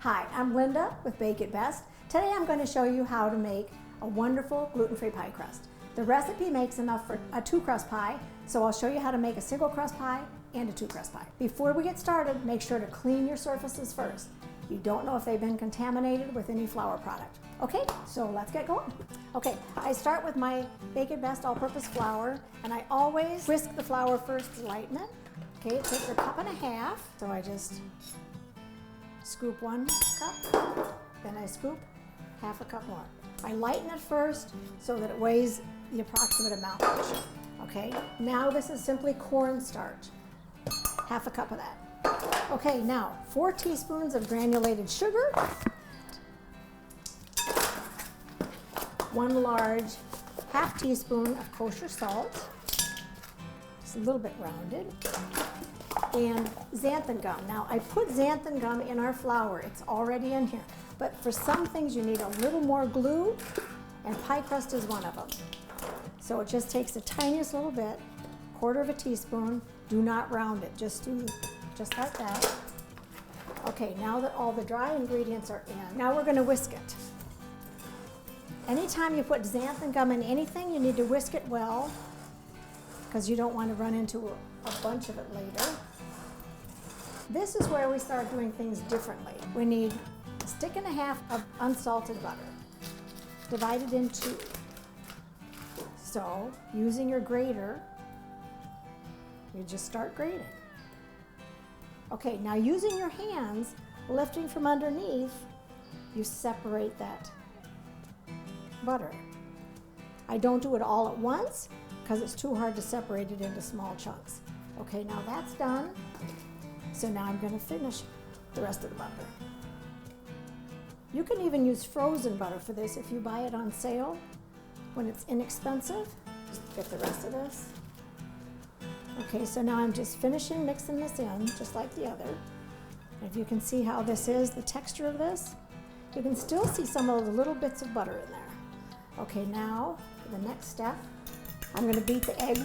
Hi, I'm Linda with Bake It Best. Today I'm going to show you how to make a wonderful gluten-free pie crust. The recipe makes enough for a 2-crust pie, so I'll show you how to make a single crust pie and a 2-crust pie. Before we get started, make sure to clean your surfaces first. You don't know if they've been contaminated with any flour product. Okay, so let's get going. Okay, I start with my Bake It Best all-purpose flour, and I always whisk the flour first to lighten it. Okay, it takes a cup and a half, so I just scoop 1 cup, then I scoop half a cup more. I lighten it first so that it weighs the approximate amount. Okay, now this is simply cornstarch, half a cup of that. Okay, now 4 teaspoons of granulated sugar, 1 large half teaspoon of kosher salt, just a little bit rounded, and xanthan gum. Now I put xanthan gum in our flour, it's already in here, but for some things you need a little more glue, and pie crust is one of them. So it just takes the tiniest little bit, 1/4 teaspoon, do not round it, just do just like that. Okay, now that all the dry ingredients are in, now we're going to whisk it. Anytime you put xanthan gum in anything, you need to whisk it well, because you don't want to run into a bunch of it later. This is where we start doing things differently. We need 1.5 sticks of unsalted butter, divided in 2. So, using your grater, you just start grating. Okay, now using your hands, lifting from underneath, you separate that butter. I don't do it all at once because it's too hard to separate it into small chunks. Okay, now that's done. So now I'm going to finish the rest of the butter. You can even use frozen butter for this if you buy it on sale when it's inexpensive. Just get the rest of this. Okay, so now I'm just finishing mixing this in, just like the other. If you can see how this is, the texture of this, you can still see some of the little bits of butter in there. Okay, now for the next step, I'm going to beat the egg.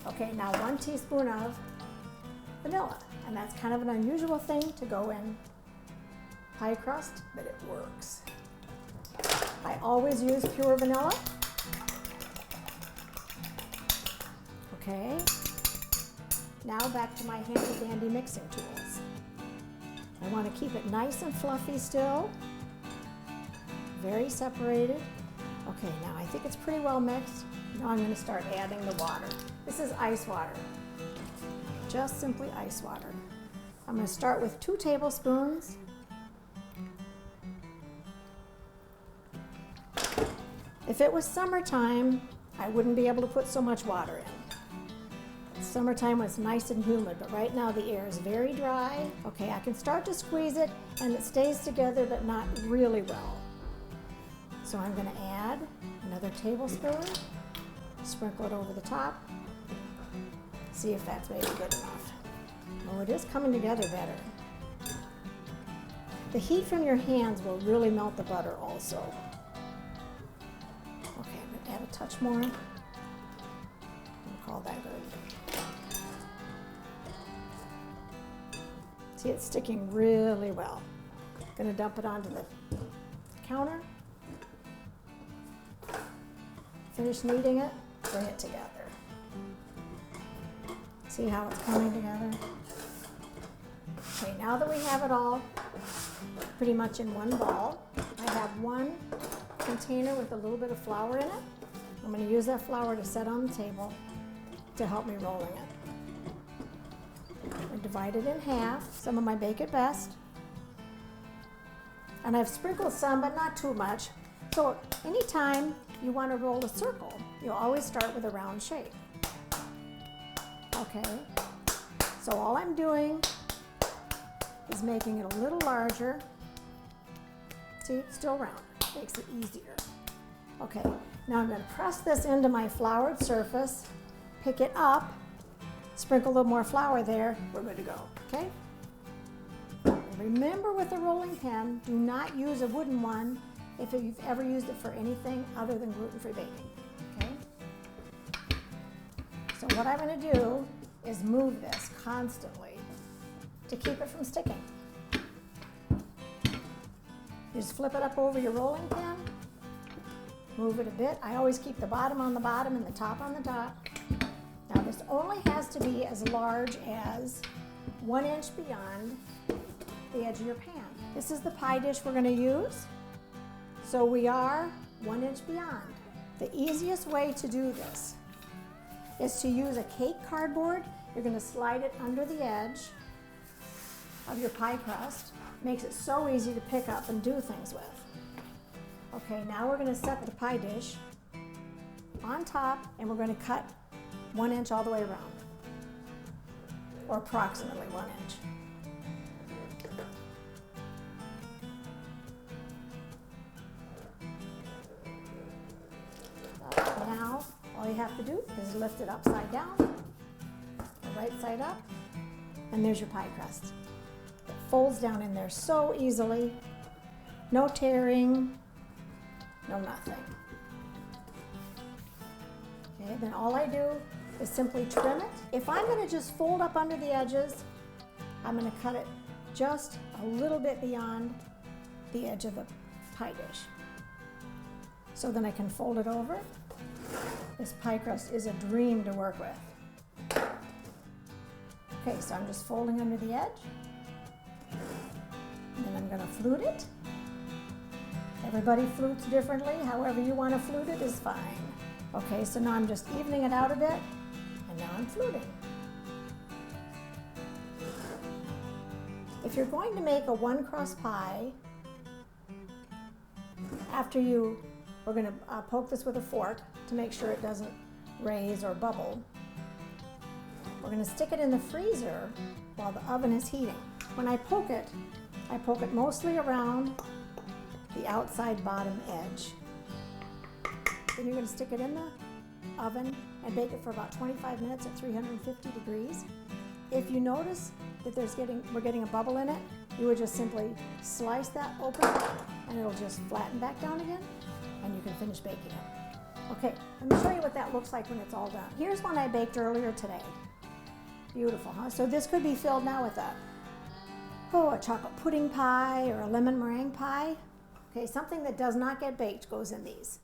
Okay, now 1 teaspoon of vanilla, and that's kind of an unusual thing to go in pie crust, but it works. I always use pure vanilla. Okay, now back to my handy dandy mixing tools. I want to keep it nice and fluffy still, very separated. Okay, now I think it's pretty well mixed. Now I'm going to start adding the water. This is ice water, just simply ice water. I'm going to start with 2 tablespoons. If it was summertime, I wouldn't be able to put so much water in. Summertime was nice and humid, but right now the air is very dry. Okay, I can start to squeeze it and it stays together, but not really well. So I'm going to add another tablespoon, sprinkle it over the top, see if that's maybe good enough. Oh, it is coming together better. The heat from your hands will really melt the butter also. Okay, I'm going to add a touch more. I'll call that good. See, it's sticking really well. I'm going to dump it onto the counter. Finish kneading it, bring it together. See how it's coming together? Okay, now that we have it all pretty much in one ball, I have 1 container with a little bit of flour in it. I'm going to use that flour to set on the table to help me rolling it. I divide it in half, some of my Bake It Best. And I've sprinkled some, but not too much. So anytime you want to roll a circle, you'll always start with a round shape. Okay, so all I'm doing is making it a little larger. See, it's still round, makes it easier. Okay, now I'm going to press this into my floured surface, pick it up, sprinkle a little more flour there, we're good to go, okay? And remember with a rolling pin, do not use a wooden one if you've ever used it for anything other than gluten-free baking, okay? So what I'm going to do is move this constantly to keep it from sticking. Just flip it up over your rolling pin, move it a bit. I always keep the bottom on the bottom and the top on the top. Now this only has to be as large as 1 inch beyond the edge of your pan. This is the pie dish we're going to use, so we are 1 inch beyond. The easiest way to do this is to use a cake cardboard. You're going to slide it under the edge of your pie crust. Makes it so easy to pick up and do things with. Okay, now we're going to set the pie dish on top and we're going to cut 1 inch all the way around, or approximately 1 inch. Now, all you have to do is lift it upside down, or right side up, and there's your pie crust. It folds down in there so easily, no tearing, no nothing. Okay, then all I do is simply trim it. If I'm going to just fold up under the edges, I'm going to cut it just a little bit beyond the edge of the pie dish. So then I can fold it over. This pie crust is a dream to work with. Okay, so I'm just folding under the edge. And then I'm going to flute it. Everybody flutes differently. However you want to flute it is fine. Okay, so now I'm just evening it out a bit, and now I'm fluting. If you're going to make a one crust pie, we're going to poke this with a fork to make sure it doesn't raise or bubble. We're going to stick it in the freezer while the oven is heating. When I poke it mostly around the outside bottom edge. Then you're going to stick it in the oven and bake it for about 25 minutes at 350 degrees. If you notice that we're getting a bubble in it, you would just simply slice that open and it'll just flatten back down again and you can finish baking it. Okay, let me show you what that looks like when it's all done. Here's one I baked earlier today. Beautiful, huh? So this could be filled now with a chocolate pudding pie or a lemon meringue pie. Okay, something that does not get baked goes in these.